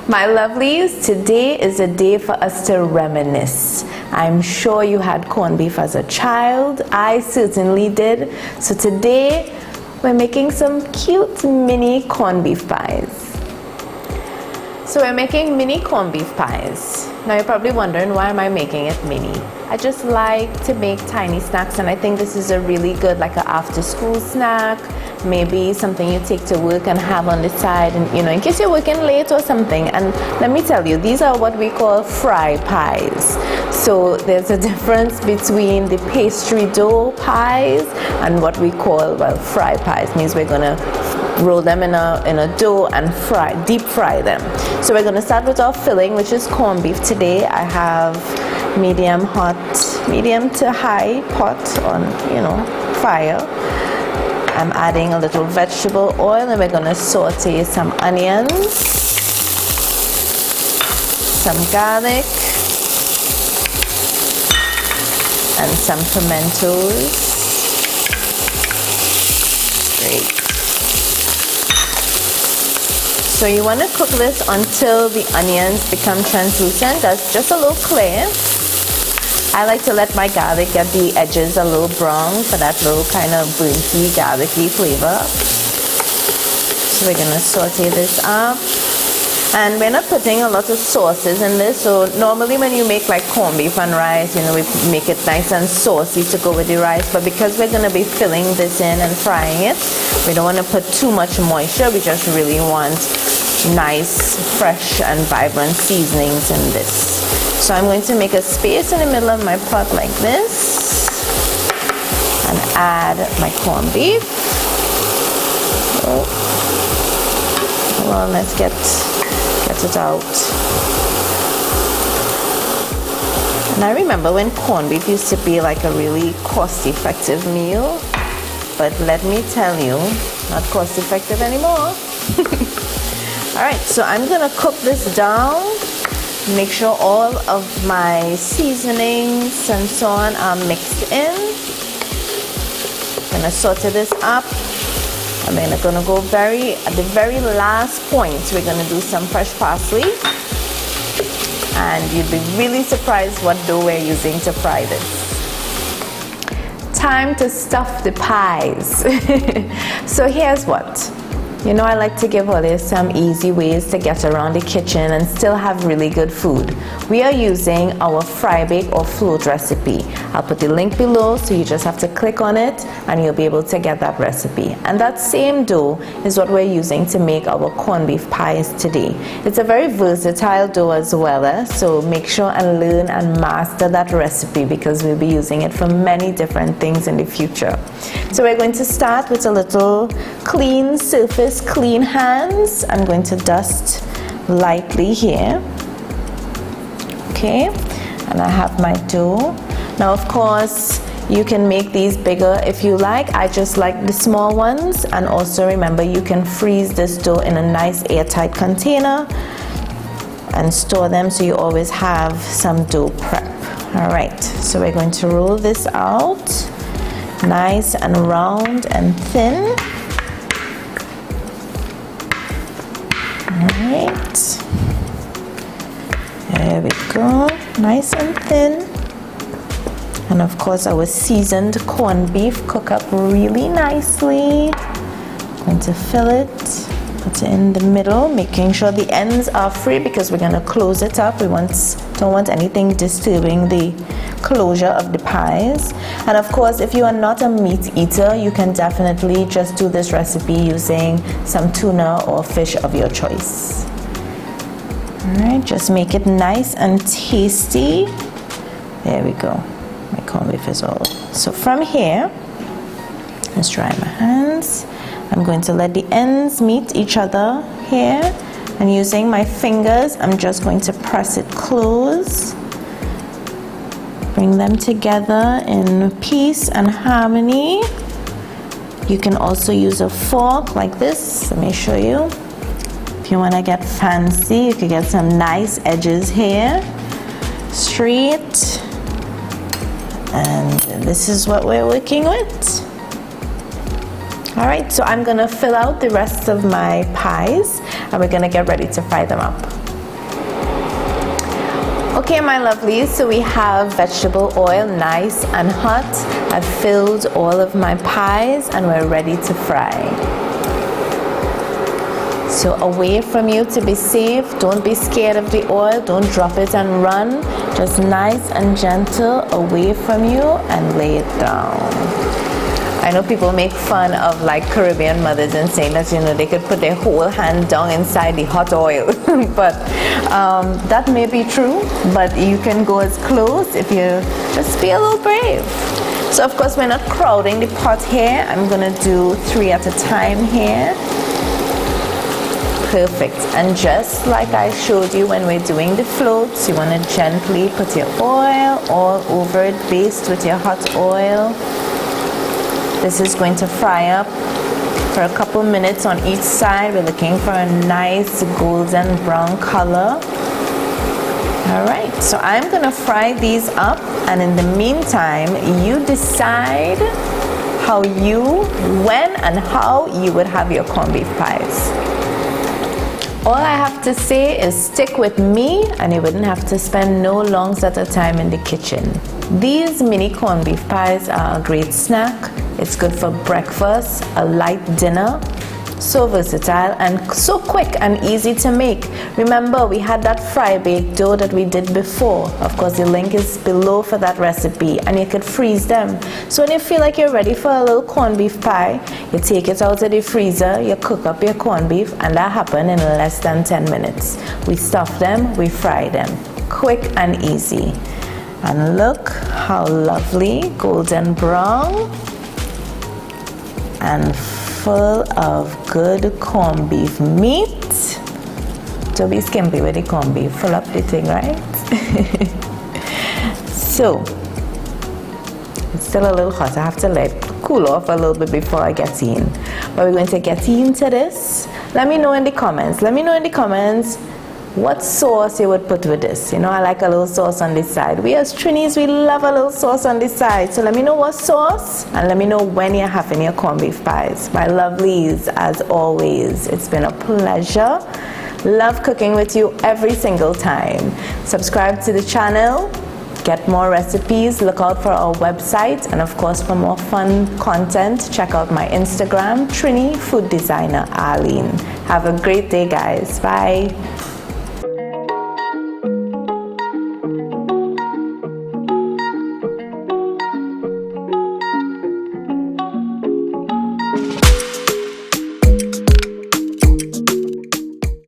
My lovelies, today is a day for us to reminisce. I'm sure you had corned beef as a child. I certainly did. So today we're making some cute mini corned beef pies. So we're making mini corned beef pies. Now you're probably wondering, why am I making it mini? I just like to make tiny snacks, and I think this is a really good, like an after school snack, maybe something you take to work and have on the side, and in case you're working late or something. And let me tell you, these are what we call fry pies. So there's a difference between the pastry dough pies and what we call, well, fry pies. Means we're gonna roll them in a dough and deep fry them. So we're gonna start with our filling, which is corned beef. Today I have medium to high pot on fire. I'm adding a little vegetable oil, and we're gonna saute some onions, some garlic, and some pimentos. Great. So you want to cook this until the onions become translucent. That's just a little clear. I like to let my garlic get the edges a little brown for that little kind of burnt-y, garlicky flavor. So we're going to saute this up. And we're not putting a lot of sauces in this. So normally when you make like corned beef and rice, we make it nice and saucy to go with the rice. But because we're going to be filling this in and frying it, we don't want to put too much moisture. We just really want nice, fresh and vibrant seasonings in this. So I'm going to make a space in the middle of my pot like this and add my corned beef. Well, let's get it out. And I remember when corned beef used to be like a really cost-effective meal, but let me tell you, not cost-effective anymore. Alright, so I'm gonna cook this down, make sure all of my seasonings and so on are mixed in. I'm gonna saute this up. I'm gonna go at the very last point, we're gonna do some fresh parsley. And you'd be really surprised what dough we're using to fry this. Time to stuff the pies. So here's what. I like to give all some easy ways to get around the kitchen and still have really good food. We are using our fry bake or float recipe. I'll put the link below, so you just have to click on it and you'll be able to get that recipe. And that same dough is what we're using to make our corned beef pies today. It's a very versatile dough as well, so make sure and learn and master that recipe, because we'll be using it for many different things in the future. So we're going to start with a little clean surface, clean hands. I'm going to dust lightly here. Okay, and I have my dough. Now of course you can make these bigger if you like. I just like the small ones. And also remember, you can freeze this dough in a nice airtight container and store them, so you always have some dough prep. Alright, so we're going to roll this out nice and round and thin. Alright, there we go, nice and thin. And of course our seasoned corned beef cook up really nicely. I'm going to fill it, put it in the middle, making sure the ends are free, because we're going to close it up. We don't want anything disturbing the closure of the pies. And of course, if you are not a meat eater, you can definitely just do this recipe using some tuna or fish of your choice. Alright, just make it nice and tasty. There we go. My corned beef is all. So from here, let's dry my hands. I'm going to let the ends meet each other here, and using my fingers, I'm just going to press it close. Bring them together in peace and harmony. You can also use a fork like this. Let me show you. If you want to get fancy, you could get some nice edges here. Straight. And this is what we're working with. Alright, so I'm gonna fill out the rest of my pies and we're gonna get ready to fry them up. Okay, my lovelies, so we have vegetable oil, nice and hot. I've filled all of my pies and we're ready to fry. So away from you to be safe. Don't be scared of the oil. Don't drop it and run. Just nice and gentle away from you and lay it down. I know people make fun of like Caribbean mothers and saying that, you know, they could put their whole hand down inside the hot oil. But that may be true, but you can go as close if you just be a little brave. So of course we're not crowding the pot here. I'm gonna do 3 at a time here. Perfect. And just like I showed you when we're doing the floats, you want to gently put your oil all over it, based with your hot oil. This is going to fry up for a couple minutes on each side. We're looking for a nice golden brown color. All right, so I'm going to fry these up, and in the meantime, you decide when and how you would have your corned beef pies. All I have to say is stick with me and you wouldn't have to spend no longs at a time in the kitchen. These mini corned beef pies are a great snack. It's good for breakfast, a light dinner. So versatile and so quick and easy to make. Remember, we had that fry baked dough that we did before. Of course, the link is below for that recipe, and you could freeze them. So when you feel like you're ready for a little corned beef pie, you take it out of the freezer, you cook up your corned beef, and that happened in less than 10 minutes. We stuff them, we fry them. Quick and easy. And look how lovely, golden brown and full of good corned beef meat. Don't be skimpy with the corned beef. Fill up the thing, right? So it's still a little hot. I have to let it cool off a little bit before I get in. But we're going to get into this. Let me know in the comments. What sauce you would put with this. You know, I like a little sauce on this side. We as Trinis, we love a little sauce on this side. So let me know what sauce, and let me know when you're having your corned beef pies. My lovelies, as always, it's been a pleasure. Love cooking with you every single time. Subscribe to the channel, get more recipes, look out for our website, and of course for more fun content, check out my Instagram, Trini, fooddesignerarlene. Have a great day, guys. Bye.